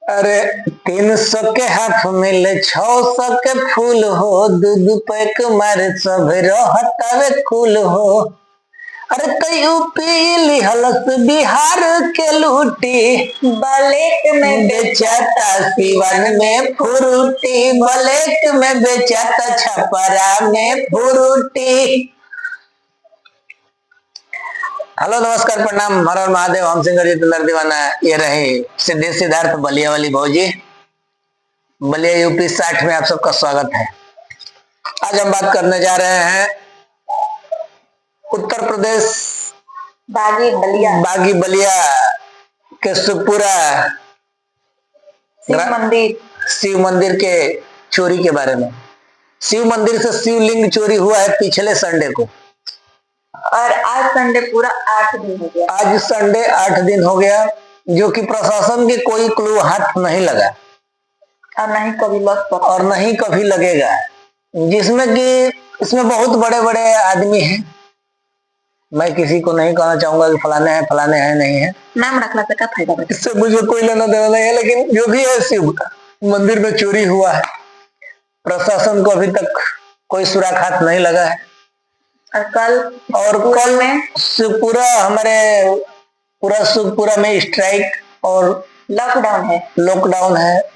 अरे 300 के हाफ मिले 600 के फूल हो, दूध पैक मारे सब रहतावे कुल हो। अरे कई यूपी लिहलस बिहार के लूटी, ब्लैक में बेचाता सीवन में फ्रूटी, ब्लैक में बेचाता छपरा में फ्रूटी। हेलो नमस्कार प्रणाम हर हर महादेव, हम सिंगर जितेंद्र दीवाना। ये रहे सिद्धार्थ बलिया वाली भौजी, बलिया यूपी 60 में आप सबका स्वागत है। आज हम बात करने जा रहे हैं उत्तर प्रदेश बागी बलिया के शिवपुरा शिव मंदिर के चोरी के बारे में। शिव मंदिर से शिवलिंग चोरी हुआ है पिछले संडे को, और आज संडे पूरा 8 दिन हो गया। आज संडे 8 दिन हो गया, जो कि प्रशासन के कोई क्लू हाथ नहीं लगा और नहीं कभी लग सकता और नहीं कभी लगेगा। जिसमें कि इसमें बहुत बड़े बड़े आदमी हैं। मैं किसी को नहीं कहना चाहूंगा कि फलाने हैं नहीं है, नाम रखने से क्या फायदा, इससे मुझे कोई लेना देना नहीं है। लेकिन जो भी है, शिव मंदिर में चोरी हुआ है। प्रशासन को अभी तक कोई सुराग हाथ नहीं लगा है। और कल में पूरा शिवपुरा में स्ट्राइक और लॉकडाउन है,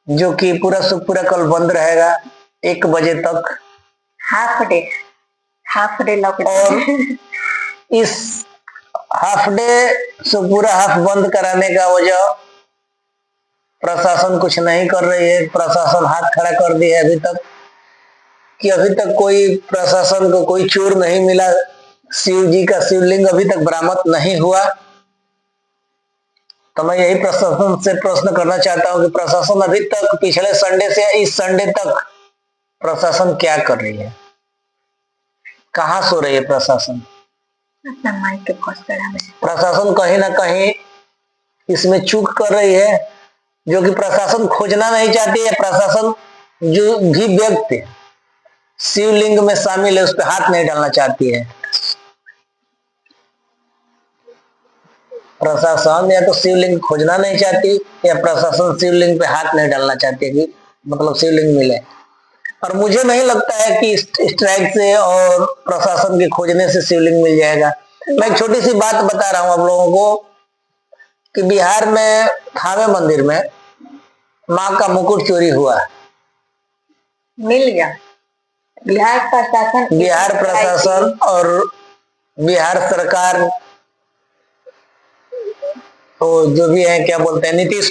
जो कि पूरा शिवपुरा कल बंद रहेगा 1 बजे तक, हाफ डे लॉकडाउन। और इस हाफ डे शिवपुरा हाफ बंद कराने का वजह प्रशासन कुछ नहीं कर रही है। प्रशासन हाथ खड़ा कर दिया है अभी तक कोई प्रशासन को कोई चोर नहीं मिला। शिव जी का शिवलिंग अभी तक बरामद नहीं हुआ। तो मैं यही प्रशासन से प्रश्न करना चाहता हूं कि प्रशासन अभी तक पिछले संडे से इस संडे तक प्रशासन क्या कर रही है, कहाँ सो रही है प्रशासन। प्रशासन कहीं ना कहीं इसमें चूक कर रही है, जो कि प्रशासन खोजना नहीं चाहती है। प्रशासन जो भी व्यक्ति शिवलिंग में शामिल है उस पर हाथ नहीं डालना चाहती है। प्रशासन या तो शिवलिंग खोजना नहीं चाहती, या प्रशासन शिवलिंग पे हाथ नहीं डालना चाहती है कि मतलब शिवलिंग मिले। और मुझे नहीं लगता है कि स्ट्राइक से और प्रशासन के खोजने से शिवलिंग मिल जाएगा। मैं एक छोटी सी बात बता रहा हूं आप लोगों को कि बिहार में थावे मंदिर में माँ का मुकुट चोरी हुआ, मिल गया। बिहार प्रशासन और बिहार सरकार, तो जो भी है क्या बोलते हैं, नीतीश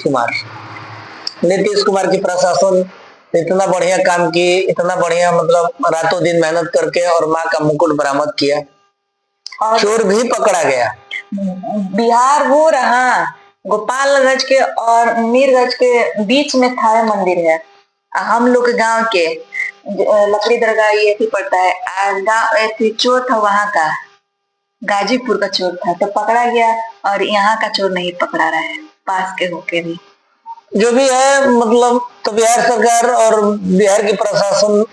कुमार की प्रशासन इतना बढ़िया काम की, इतना बढ़िया मतलब रातों दिन मेहनत करके और माँ का मुकुट बरामद किया, और चोर भी पकड़ा गया। बिहार वो रहा गोपालगंज के और मीरगंज के बीच में थावे मंदिर है। हम लोग के गांव के लकड़ी दरगाह ये भी पड़ता है। गांव चोर था वहां का, गाजीपुर का चोर था, तो पकड़ा गया। और यहाँ का चोर नहीं पकड़ा रहा है, पास के होके भी। जो भी है मतलब, तो बिहार सरकार और बिहार की प्रशासन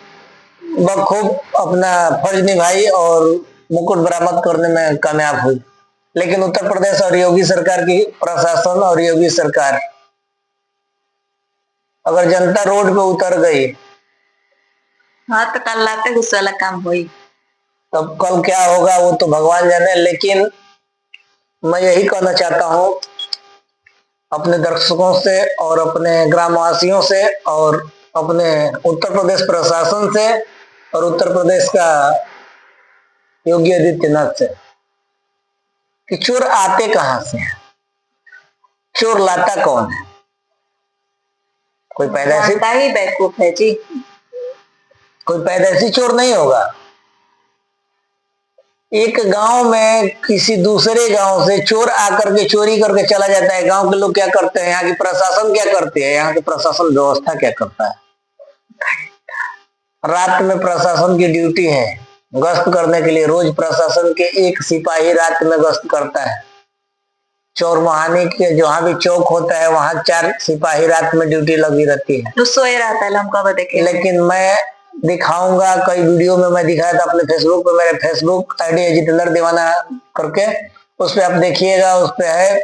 बखूब अपना फर्ज निभाई और मुकुट बरामद करने में कामयाब हुई। लेकिन उत्तर प्रदेश और योगी सरकार की प्रशासन और योगी सरकार, अगर जनता रोड पे उतर गई, हाँ, तो कल लाते गुस्सा वाला काम हुई। तब कल क्या होगा वो तो भगवान जाने। लेकिन मैं यही कहना चाहता हूं अपने दर्शकों से और अपने ग्रामवासियों से और अपने उत्तर प्रदेश प्रशासन से और उत्तर प्रदेश का योगी आदित्यनाथ से कि चोर आते कहां से हैं, चोर लाता कौन है। कोई पैदाइशी ही बेवकूफ है जी, कोई पैदाइशी चोर नहीं होगा। एक गांव में किसी दूसरे गांव से चोर आकर के चोरी करके चला जाता है। गांव के लोग क्या करते हैं, यहाँ की प्रशासन क्या करती है, यहाँ की प्रशासन व्यवस्था क्या करता है। रात में प्रशासन की ड्यूटी है गश्त करने के लिए। रोज प्रशासन के एक सिपाही रात में गश्त करता है। चौरमहानी के जहाँ भी चौक होता है वहां 4 सिपाही रात में ड्यूटी लगी रहती है। तो सोए रहता है, हम कब देखे। लेकिन मैं दिखाऊंगा, कई वीडियो में मैं दिखाया था अपने फेसबुक पे, मेरे फेसबुक आईडी है जितेंद्र दीवाना करके, उस पे आप देखिएगा। उस पे है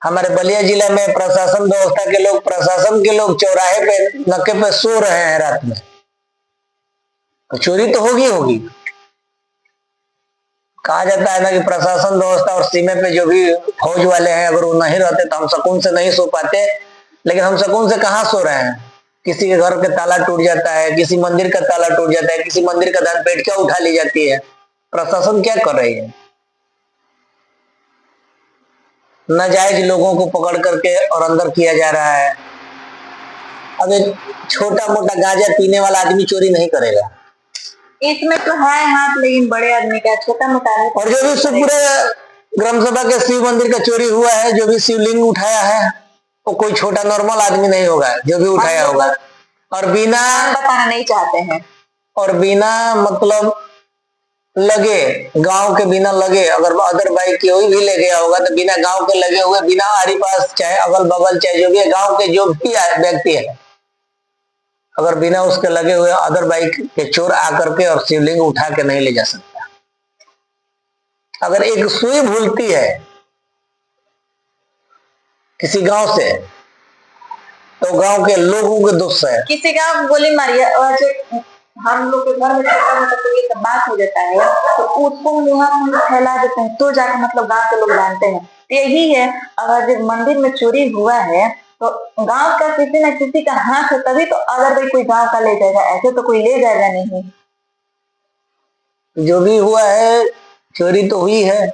हमारे बलिया जिला में प्रशासन व्यवस्था के लोग, प्रशासन के लोग चौराहे पे नक्के पे सो रहे हैं रात में, तो चोरी तो होगी होगी। कहा जाता है ना कि प्रशासन व्यवस्था और सीमा पे जो भी फौज वाले हैं, अगर वो नहीं रहते तो हम सुकून से नहीं सो पाते। लेकिन हम सुकून से कहाँ सो रहे हैं? किसी के घर का ताला टूट जाता है, किसी मंदिर का ताला टूट जाता है, किसी मंदिर का धन पेट क्या उठा ली जाती है। प्रशासन क्या कर रही है? नाजायज लोगों को पकड़ करके और अंदर किया जा रहा है। अब एक छोटा मोटा गांजा पीने वाला आदमी चोरी नहीं करेगा। इसमें तो है हाथ, लेकिन बड़े आदमी का छोटा मोटा है। और जो भी पूरे ग्राम सभा के शिव मंदिर का चोरी हुआ है, जो भी शिवलिंग उठाया है, वो कोई छोटा नॉर्मल आदमी नहीं होगा जो भी उठाया होगा। और बिना बताना नहीं चाहते हैं, और बिना मतलब लगे, गांव के बिना लगे, अगर अदर बाइक कोई भी ले गया होगा तो बिना गांव के लगे हुए, बिना आरी पास चाहे अगल बगल चाहे जो भी है, गांव के जो भी व्यक्ति है, अगर बिना उसके लगे हुए अदर बाइक के चोर आकर के और शिवलिंग उठा के नहीं ले जा सकता। अगर एक सुई भूलती है किसी गांव से तो गांव के लोगों के दोष है। किसी का गोली मारी है और हम लोग के घर में छोटा मोटा कोई सब बात हो जाता है तो उसको वहां हम लोग फैला देते हैं, तो जाके मतलब गांव के लोग जानते हैं। यही है, अगर जब मंदिर में चोरी हुआ है तो गांव का किसी न किसी का हाथ है, तभी तो अगर भाई कोई गांव का ले जाएगा, ऐसे तो कोई ले जाएगा नहीं। जो भी हुआ है चोरी तो हुई है।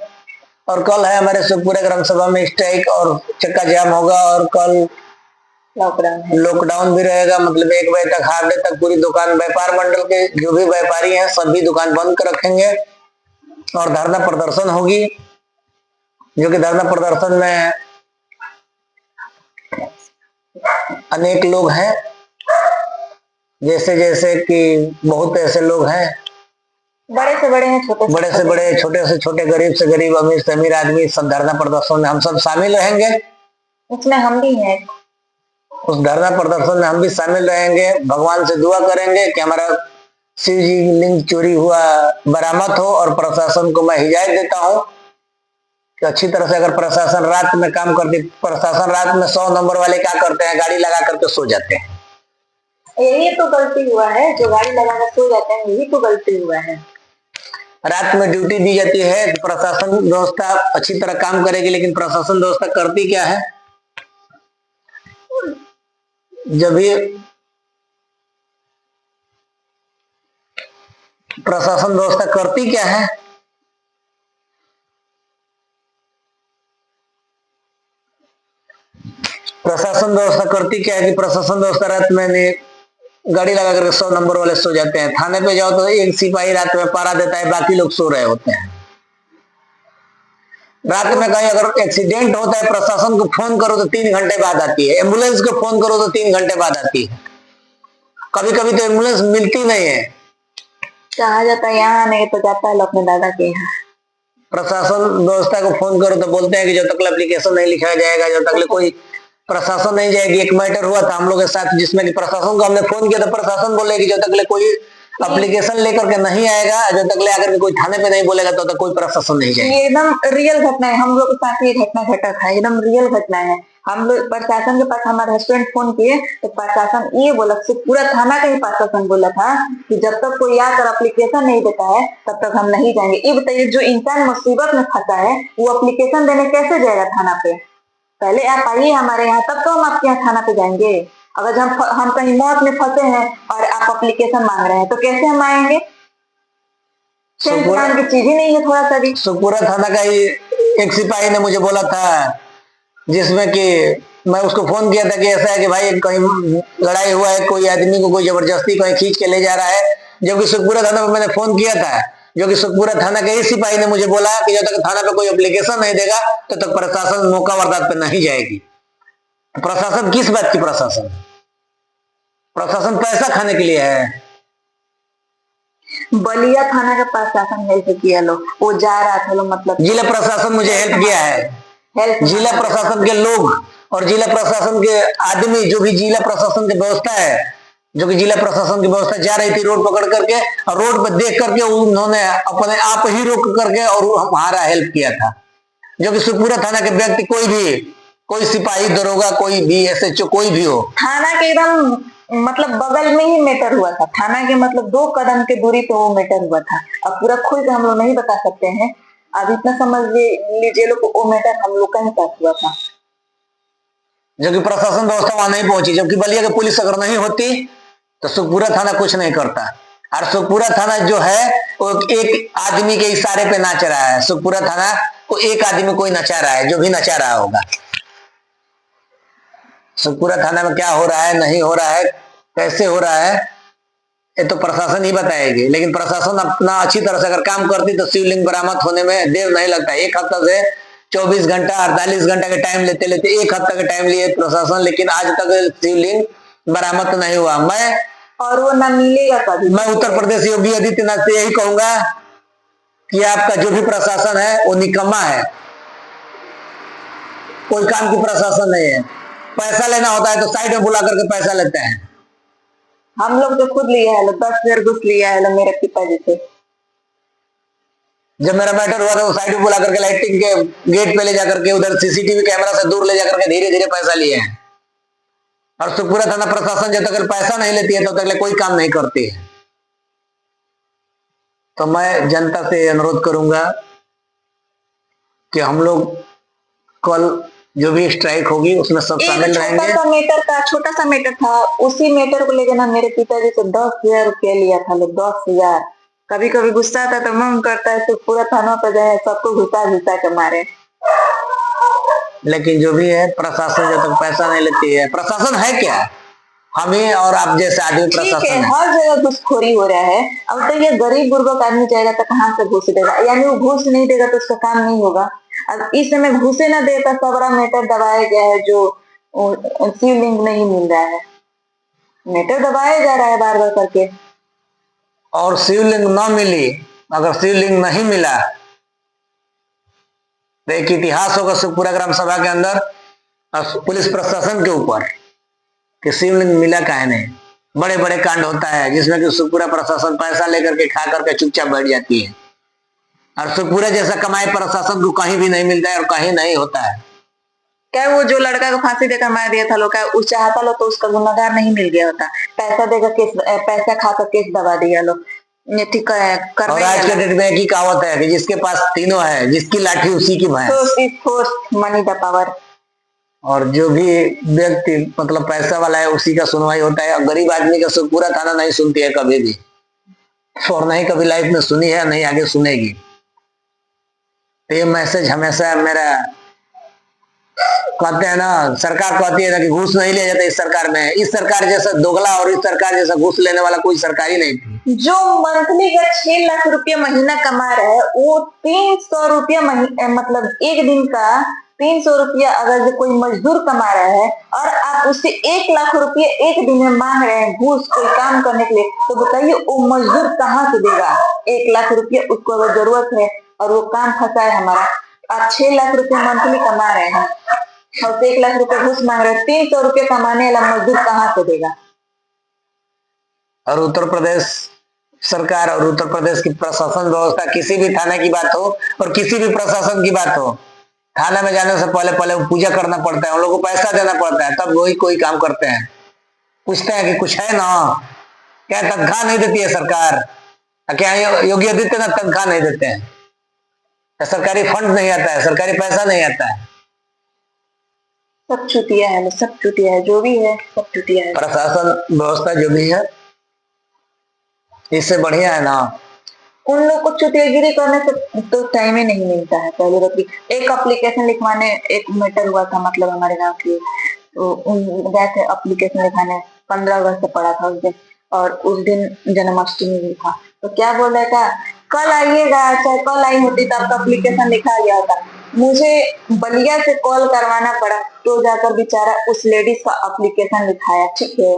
और कल है हमारे सुखपुरा ग्राम सभा में स्ट्राइक और चक्का जाम होगा, और कल लॉकडाउन भी रहेगा। मतलब 1 बजे तक, हाफ डे तक पूरी दुकान, व्यापार मंडल के जो भी व्यापारी हैं सभी दुकान बंद कर रखेंगे और धरना प्रदर्शन होगी। जो कि धरना प्रदर्शन में अनेक लोग हैं, जैसे जैसे कि बहुत ऐसे लोग हैं, बड़े से बड़े हैं, बड़े से बड़े, छोटे से छोटे, गरीब से गरीब, अमीर से अमीर आदमी सब धरना प्रदर्शन में हम सब शामिल रहेंगे। उसमें हम भी हैं। उस धरना प्रदर्शन में हम भी शामिल रहेंगे। भगवान से दुआ करेंगे कि हमारा शिव जी लिंग चोरी हुआ बरामद हो। और प्रशासन को मैं हिदायत देता हूं कि अच्छी तरह से, अगर प्रशासन रात में काम करती, प्रशासन रात में 100 नंबर वाले क्या करते हैं, गाड़ी लगा करके सो जाते हैं। यही तो गलती हुआ है, जो गाड़ी लगा कर सो जाते हैं, यही तो गलती हुआ है। रात में ड्यूटी दी जाती है, प्रशासन व्यवस्था अच्छी तरह काम करेगी, लेकिन प्रशासन व्यवस्था करती क्या है? जब ये प्रशासन व्यवस्था करती क्या है? प्रशासन व्यवस्था करती क्या है कि प्रशासन व्यवस्था रात में गाड़ी लगा करके 100 नंबर वाले सो जाते हैं। थाने पे जाओ तो एक सिपाही रात में पहरा देता है, बाकी लोग सो रहे होते हैं। रात में कहीं अगर एक्सीडेंट होता है, प्रशासन को फोन करो तो 3 घंटे बाद आती है, एम्बुलेंस को फोन करो तो 3 घंटे बाद आती है। कभी कभी तो एम्बुलेंस मिलती नहीं है। कहा जाता है यहाँ नहीं तो जाता है अपने दादा के यहाँ। प्रशासन व्यवस्था को फोन करो तो बोलते हैं कि जब तक एप्लीकेशन नहीं लिखा जाएगा, जब तक कोई प्रशासन नहीं जाएगी। एक मैटर हुआ था हम लोग के साथ, जिसमें कि प्रशासन को हमने फोन किया तो प्रशासन बोले कि जब तक कोई एप्लीकेशन लेकर के नहीं आएगा, जब तक ले आकर के कोई थाने पे नहीं बोलेगा तो तक कोई प्रशासन नहीं जाएगा। ये एकदम रियल घटना है, हम लोग के साथ ये घटना घटा था, एकदम रियल घटना है। हम लोग प्रशासन के पास, हमारे हस्बैंड फोन किए तो प्रशासन ये बोला, पूरा थाना का ही प्रशासन बोला था कि जब तक कोई आकर एप्लीकेशन नहीं देता है तब तक हम नहीं जाएंगे। ये बताइए, जो इंसान मुसीबत में फंसा है वो एप्लीकेशन देने कैसे जाएगा थाना पे? पहले आप आइए हमारे यहाँ, तब तो हम आपके यहाँ थाना पे जाएंगे। अगर हम कहीं मौत में फंसे हैं और आप एप्लीकेशन मांग रहे हैं तो कैसे हम आएंगे? की चीज ही नहीं है थोड़ा सा भी। सुखपुरा थाना का ही एक सिपाही ने मुझे बोला था, जिसमें कि मैं उसको फोन किया था कि ऐसा है कि भाई कहीं लड़ाई हुआ है, कोई आदमी को कोई जबरदस्ती कहीं खींच के ले जा रहा है। जबकि सुखपुरा थाना पर मैंने फोन किया था, जो कि सुखपुरा थाना के ही सिपाही ने मुझे बोला कि जब तक थाना पे कोई एप्लीकेशन नहीं देगा तब तक प्रशासन मौका वारदात पे नहीं जाएगी। प्रशासन किस बात की प्रशासन? प्रशासन पैसा खाने के लिए है। बलिया थाना का प्रशासन हेल्प किया लोग, वो जा रहा था लोग, मतलब जिला प्रशासन मुझे हेल्प किया है। जिला प्रशासन के लोग और जिला प्रशासन के आदमी, जो भी जिला प्रशासन की व्यवस्था है, जो कि जिला प्रशासन की व्यवस्था जा रही थी रोड पकड़ करके, और रोड पर देख करके उन्होंने अपने आप ही रोक करके और हमारा हेल्प किया था। जो कि सुखपुरा थाना के व्यक्ति कोई भी कोई सिपाही दरोगा, कोई भी SHO, कोई भी हो। थाना के एकदम मतलब बगल में ही मैटर हुआ था। थाना के मतलब 2 कदम के दूरी पे वो मैटर हुआ था। अब पूरा खुल के हम लोग नहीं बता सकते हैं। अब इतना समझ लीजिए लोग वो मैटर हम लोग का ही साथ हुआ था। जबकि प्रशासन व्यवस्था वहां नहीं पहुंची, जबकि बलिया की पुलिस अगर नहीं होती तो सुखपुरा थाना कुछ नहीं करता। और सुखपुरा थाना जो है वो एक आदमी के इशारे पे नाच रहा है। सुखपुरा थाना को एक आदमी कोई नचा रहा है, जो भी नचा रहा होगा। सुखपुरा थाना में क्या हो रहा है, नहीं हो रहा है, कैसे हो रहा है, ये तो प्रशासन ही बताएगी। लेकिन प्रशासन अपना अच्छी तरह से अगर काम करती तो शिवलिंग बरामद होने में देर नहीं लगता। एक हफ्ता से 24 घंटा 48 घंटा के टाइम लेते लेते 1 हफ्ता के टाइम लिए प्रशासन, लेकिन आज तक शिवलिंग बरामद तो नहीं हुआ। और वो न मिलेगा कभी। मैं उत्तर प्रदेश योगी आदित्यनाथ से यही कहूंगा कि आपका जो भी प्रशासन है वो निकम्मा है, कोई काम की प्रशासन नहीं है। पैसा लेना होता है तो साइड में बुला करके पैसा लेते हैं। हम लोग तो खुद लिया है, 10,000 घुस लिया है मेरे पिताजी से। जब मेरा मैटर हुआ था वो साइड में बुला करके लाइटिंग के गेट पे ले जाकर के उधर CCTV कैमरा से दूर ले जाकर के धीरे धीरे पैसा लिए हैं। और सुखपुरा थाना प्रशासन जब तक पैसा नहीं लेती है तब तक कोई काम नहीं करती है। तो मैं जनता से अनुरोध करूंगा कि हम लोग कल जो भी स्ट्राइक होगी उसमें सब शामिल रहेंगे। छोटा सा मैटर था, उसी मैटर को लेकर ना मेरे पिताजी से 10,000 रुपया लिया था लोग। 10,000। कभी कभी गुस्सा आता तो मन करता है तो पूरा थाना पर जाए, सबको घुसा घुसा के मारे। लेकिन जो भी है प्रशासन जब तक पैसा नहीं लेती है, प्रशासन है क्या, हमें और आप जैसे आदमी प्रशासन है। हर जगह घुसखोरी हो रहा है। अब तो ये गरीब गुरबक आदमी जाएगा तो कहाँ से घूस देगा, यानी वो घूस नहीं देगा तो उसका काम नहीं होगा। अब इस समय घूसे न देता सबरा मैटर दबाया गया है, जो शिवलिंग नहीं मिल रहा है। मैटर दबाया जा रहा है बार बार करके। और शिवलिंग न मिली, अगर शिवलिंग नहीं मिला तो एक इतिहास होगा सुखपुरा ग्राम सभा के अंदर पुलिस प्रशासन के ऊपर कि शिवलिंग मिला काहे नहीं। बड़े बड़े कांड होता है जिसमें कि सुखपुरा प्रशासन पैसा लेकर के खा करके चुपचाप बैठ जाती है। और सुखपुरा जैसा कमाई प्रशासन को कहीं भी नहीं मिलता है और कहीं नहीं होता है। क्या वो जो लड़का को फांसी देकर मार दिया था लोग, क्या उस चाहता लो तो उसका गुनाहगार नहीं मिल गया होता? पैसा देकर केस, पैसा खाकर केस दबा दिया लोग। ये ठीक है। और आज के डेट में एक ही कहावत है कि जिसके पास तीनों है, जिसकी लाठी उसी की भैंस। Money the power. और जो भी व्यक्ति मतलब पैसा वाला है उसी का सुनवाई होता है। और गरीब आदमी का सुखपुरा थाना नहीं सुनती है कभी भी, और नहीं कभी लाइफ में सुनी है, नहीं आगे सुनेगी। तो ये मैसेज हमेशा मेरा, कहते हैं ना, सरकार कहती है ना कि घूस नहीं लिया जाता इस सरकार में। इस सरकार जैसा दोगला और इस सरकार जैसा घूस लेने वाला कोई सरकार ही नहीं थी। जो मंथली का 6 लाख रुपया महीना कमा रहा है वो 300 रुपया मतलब एक दिन का 300 रुपया अगर जो कोई मजदूर कमा रहा है और आप उससे 1 लाख रुपया एक दिन में मांग रहे हैं घूस कोई काम करने के लिए, तो बताइए वो मजदूर कहाँ से देगा 1 लाख रुपया? उसको अगर जरूरत है और वो काम फंसा है हमारा, आप 6 लाख रुपया मंथली कमा रहे हैं और 1 लाख रुपया घूस मांग रहे हैं, 300 रुपया कमाने वाला मजदूर कहाँ से देगा? और उत्तर प्रदेश सरकार और उत्तर प्रदेश की प्रशासन व्यवस्था, किसी भी थाने की बात हो और किसी भी प्रशासन की बात हो, थाना में जाने से पहले पहले पूजा करना पड़ता है, उन लोगों को पैसा देना पड़ता है, तब वही कोई काम करते हैं। पूछते हैं कि कुछ है ना, क्या तनख्वाह नहीं देती है सरकार? क्या योगी आदित्यनाथ तनख्वाह नहीं देते हैं? सरकारी फंड नहीं आता है, सरकारी पैसा नहीं आता है? सब चुतिया है, सब चुतिया है, जो भी है सब चुतिया है। प्रशासन व्यवस्था जो भी है इससे बढ़िया है ना। उन लोग को चुतियागिरी करने से तो टाइम ही नहीं मिलता है। पहले बात एक एप्लीकेशन लिखवाने, एक मैटर हुआ था मतलब हमारे गांव की, तो गए थे एप्लीकेशन लिखाने, 15 अगस्त से पड़ा था उस दिन, और उस दिन जन्माष्टमी भी था। तो क्या बोल रहा था, कल आइएगा, चाहे कल आई होती तो आपका एप्लीकेशन लिखा गया होता। मुझे बलिया से कॉल करवाना पड़ा तो जाकर बेचारा उस लेडीज का एप्लीकेशन लिखाया। ठीक है,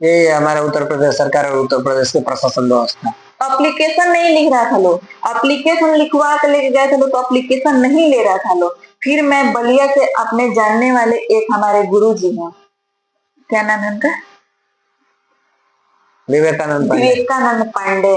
ये हमारा उत्तर प्रदेश सरकार और उत्तर प्रदेश के प्रशासन व्यवस्था। एप्लीकेशन नहीं लिख रहा था लोग, एप्लीकेशन लिखवा के लेके गए थे लोग तो एप्लीकेशन नहीं ले रहा था लोग। फिर मैं बलिया से अपने जानने वाले एक हमारे गुरुजी हैं, क्या नाम है उनका, विवेकानंद पांडे,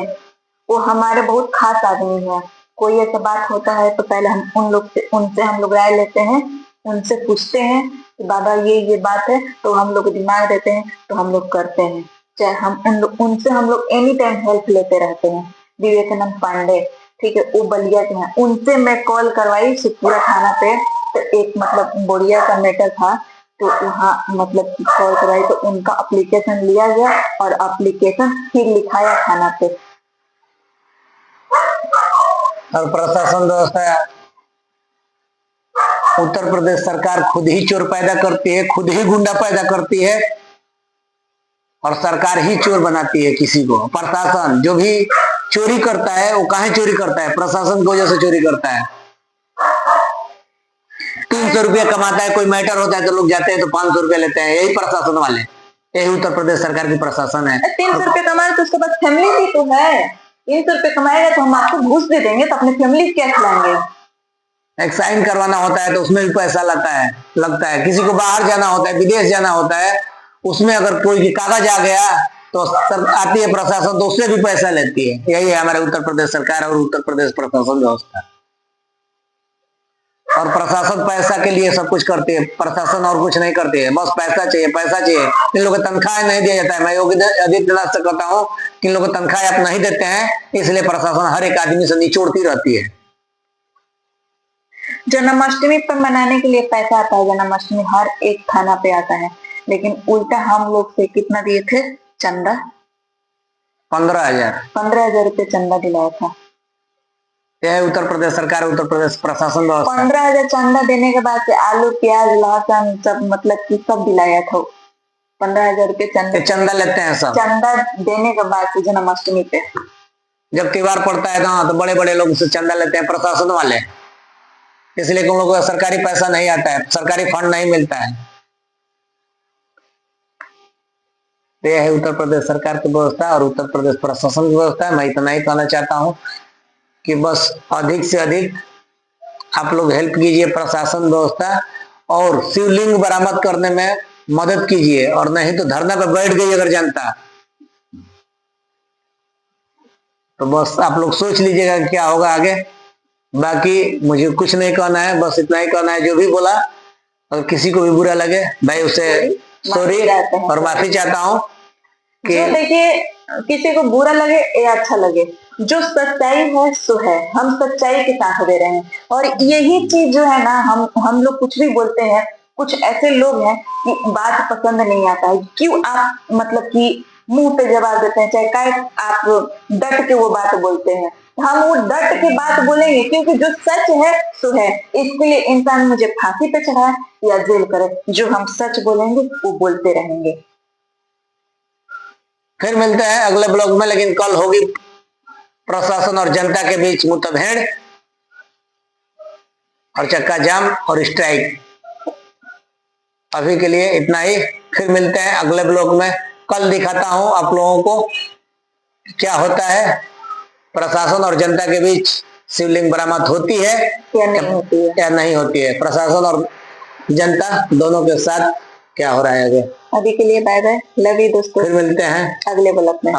वो हमारे बहुत खास आदमी है। कोई ऐसा बात होता है तो पहले हम उनसे हम लोग राय लेते हैं, उनसे पूछते हैं कि बाबा ये बात है, तो हम लोग दिमाग देते हैं तो हम लोग करते हैं। चाहे उनसे हम लोग एनी टाइम हेल्प लेते रहते हैं। विवेकानंद पांडे, ठीक है, वो बलिया के हैं, उनसे मैं कॉल करवाई सुखपुरा थाना पे, तो एक मतलब बोरिया का मैटर था, तो वहाँ मतलब कॉल करवाई तो उनका एप्लीकेशन लिया गया और एप्लीकेशन फिर लिखाया थाना पे। और प्रशासन व्यवस्था, उत्तर प्रदेश सरकार खुद ही चोर पैदा करती है, खुद ही गुंडा पैदा करती है और सरकार ही चोर बनाती है किसी को। प्रशासन जो भी चोरी करता है वो काहे चोरी करता है? प्रशासन की वजह से चोरी करता है। 300 रुपया कमाता है, कोई मैटर होता है तो लोग जाते हैं तो 500 रुपया लेते हैं, यही प्रशासन वाले, यही उत्तर प्रदेश सरकार की प्रशासन है। 300 रुपये कमाए तो उसके पास फैमिली भी तो है। 300 रुपये कमाएगा तो हम आपको घूस दे देंगे तो अपनी फैमिली क्या खिलाएंगे? एक साइन करवाना होता है तो उसमें भी पैसा लगता है। किसी को बाहर जाना होता है, विदेश जाना होता है, उसमें अगर कोई कागज आ गया तो आती है प्रशासन तो उससे भी पैसा लेती है। यही है हमारे उत्तर प्रदेश सरकार और उत्तर प्रदेश प्रशासन व्यवस्था। और प्रशासन पैसा के लिए सब कुछ करती है, प्रशासन और कुछ नहीं करती है, बस पैसा चाहिए, पैसा चाहिए। इन लोगों को तनख्वाह नहीं दिया जाता है। मैं योगी आदित्यनाथ से कहता हूँ कि इन लोगों को तनख्वाह आप नहीं देते हैं, इसलिए प्रशासन हर एक आदमी से निचोड़ती रहती है। जन्माष्टमी पर मनाने के लिए पैसा आता है, जन्माष्टमी हर एक थाना पे आता है, लेकिन उल्टा हम लोग से कितना दिए थे चंदा? 15,000 रुपये चंदा दिलाया था। यह उत्तर प्रदेश सरकार, उत्तर प्रदेश प्रशासन व्यवस्था। 15,000 चंदा देने के बाद से आलू प्याज लहसुन सब मतलब कि सब दिलाया था। 15,000 रुपये चंदा लेते हैं सब। चंदा देने के बाद से जन्माष्टमी पे जब त्योहार पड़ता है ना तो बड़े बड़े लोग से चंदा लेते हैं प्रशासन वाले, इसलिए कि उन लोगों को सरकारी पैसा नहीं आता है, सरकारी फंड नहीं मिलता है। यह है उत्तर प्रदेश सरकार की व्यवस्था और उत्तर प्रदेश प्रशासन की व्यवस्था। मैं इतना ही कहना चाहता हूँ कि बस अधिक से अधिक आप लोग हेल्प कीजिए प्रशासन व्यवस्था, और शिवलिंग बरामद करने में मदद कीजिए, और नहीं तो धरना पे बैठ गई अगर जनता तो बस आप लोग सोच लीजिएगा क्या होगा आगे। बाकी मुझे कुछ नहीं कहना है, बस इतना ही कहना है। जो भी बोला अगर किसी को भी बुरा लगे भाई उसे सॉरी और माफी चाहता हूँ कि देखिए किसी को बुरा लगे या अच्छा लगे, जो सच्चाई है सो है, हम सच्चाई के साथ दे रहे हैं। और यही चीज जो है ना, हम लोग कुछ भी बोलते हैं, कुछ ऐसे लोग हैं कि बात पसंद नहीं आता है, क्यों आप मतलब कि मुंह पे जवाब देते हैं, चाहे आप डट के वो बात बोलते हैं। हम वो डट के बात बोलेंगे क्योंकि जो सच है सो है। इसके लिए इंसान मुझे फांसी पे चढ़ाए या जेल करे, जो हम सच बोलेंगे वो बोलते रहेंगे। फिर मिलते हैं अगले ब्लॉग में, लेकिन कल होगी प्रशासन और जनता के बीच मुठभेड़ और चक्का जाम और स्ट्राइक। अभी के लिए इतना ही, फिर मिलते हैं अगले ब्लॉग में। कल दिखाता हूं आप लोगों को क्या होता है, प्रशासन और जनता के बीच शिवलिंग बरामद होती है या नहीं होती है, प्रशासन और जनता दोनों के साथ क्या हो रहा है आगे। अभी के लिए बाय बाय, लव यू दोस्तों। फिर मिलते हैं अगले ब्लॉग में।